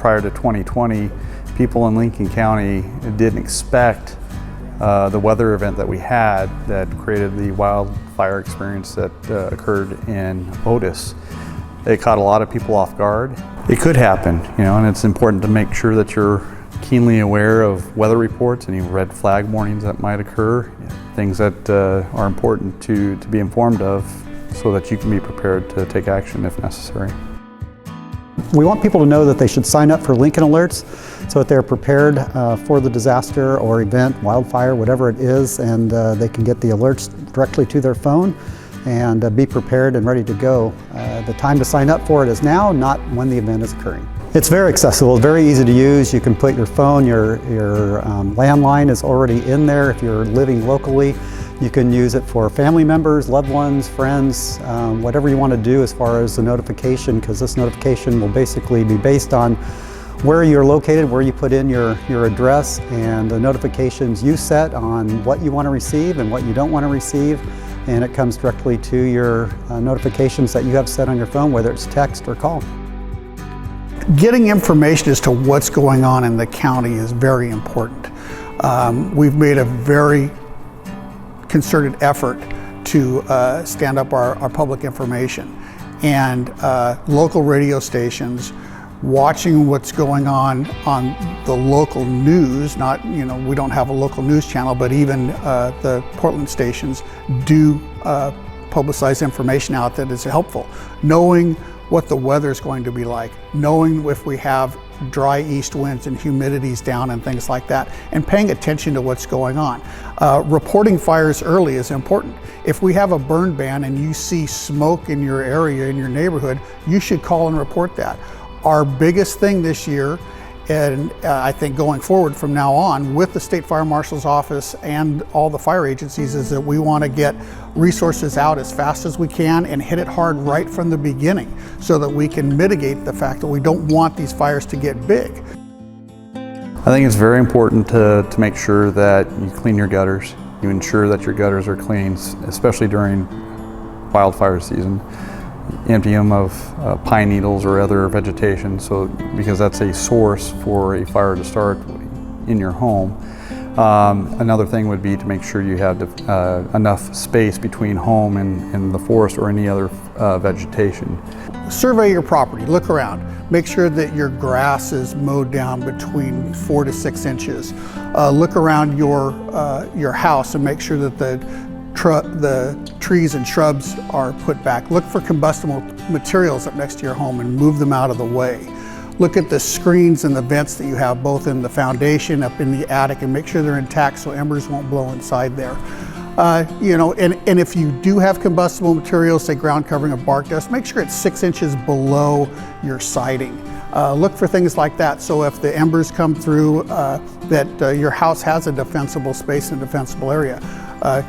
prior to 2020, people in Lincoln County didn't expect the weather event that we had that created the wildfire experience that occurred in Otis. It caught a lot of people off guard. It could happen, and it's important to make sure that you're keenly aware of weather reports, any red flag warnings that might occur, things that are important to be informed of so that you can be prepared to take action if necessary. We want people to know that they should sign up for Lincoln Alerts so that they're prepared for the disaster or event, wildfire, whatever it is, and they can get the alerts directly to their phone and be prepared and ready to go. The time to sign up for it is now, not when the event is occurring. It's very accessible, very easy to use. You can put your phone, your landline is already in there if you're living locally. You can use it for family members, loved ones, friends, whatever you want to do as far as the notification, because this notification will basically be based on where you're located, where you put in your address, and the notifications you set on what you want to receive and what you don't want to receive. And it comes directly to your notifications that you have set on your phone, whether it's text or call. Getting information as to what's going on in the county is very important. We've made a very concerted effort to stand up our public information, and local radio stations watching what's going on the local news. Not, we don't have a local news channel, but even the Portland stations do publicize information out that is helpful. Knowing what the weather is going to be like, knowing if we have dry east winds and humidity's down and things like that, and paying attention to what's going on. Reporting fires early is important. If we have a burn ban and you see smoke in your area, in your neighborhood, you should call and report that. Our biggest thing this year, and I think going forward from now on with the State Fire Marshal's office and all the fire agencies, is that we want to get resources out as fast as we can and hit it hard right from the beginning so that we can mitigate the fact that we don't want these fires to get big. I think it's very important to make sure that you clean your gutters. You ensure that your gutters are clean, especially during wildfire season. Empty them of pine needles or other vegetation, because that's a source for a fire to start in your home. Another thing would be to make sure you have enough space between home and the forest or any other vegetation. Survey your property, look around. Make sure that your grass is mowed down between 4 to 6 inches. Look around your house and make sure that the trees and shrubs are put back. Look for combustible materials up next to your home and move them out of the way. Look at the screens and the vents that you have both in the foundation, up in the attic, and make sure they're intact so embers won't blow inside there. And if you do have combustible materials, say ground covering or bark dust, make sure it's 6 inches below your siding. Look for things like that, so if the embers come through, that your house has a defensible space and defensible area.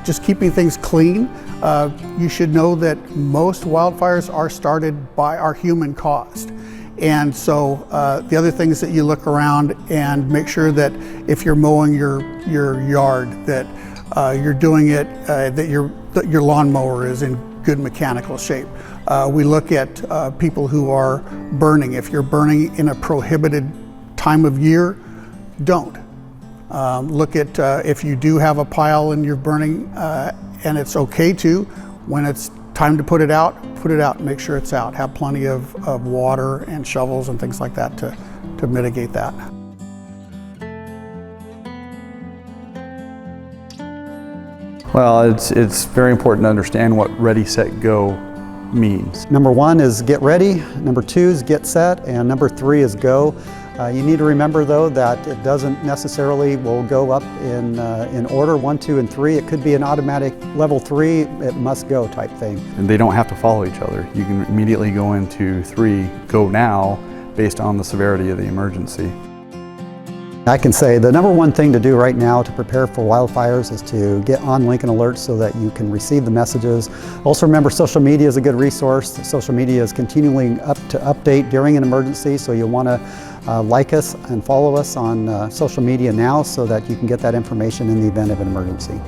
Just keeping things clean. You should know that most wildfires are started by our human caused. And so the other things that you look around and make sure that if you're mowing your yard, that you're doing it, that your lawnmower is in good mechanical shape. We look at people who are burning. If you're burning in a prohibited time of year, don't. Look at if you do have a pile and you're burning, and it's okay to, when it's time to put it out, make sure it's out. Have plenty of water and shovels and things like that to mitigate that. Well, it's very important to understand what ready, set, go means. Number 1 is get ready, number 2 is get set, and number 3 is go. You need to remember though that it doesn't necessarily will go up in order 1, 2, and 3. It could be an automatic level 3, it must go type thing. And they don't have to follow each other. You can immediately go into 3, go now, based on the severity of the emergency. I can say the number 1 thing to do right now to prepare for wildfires is to get on Lincoln Alerts so that you can receive the messages. Also remember, social media is a good resource. Social media is continuing to update during an emergency, so you'll want to like us and follow us on social media now so that you can get that information in the event of an emergency.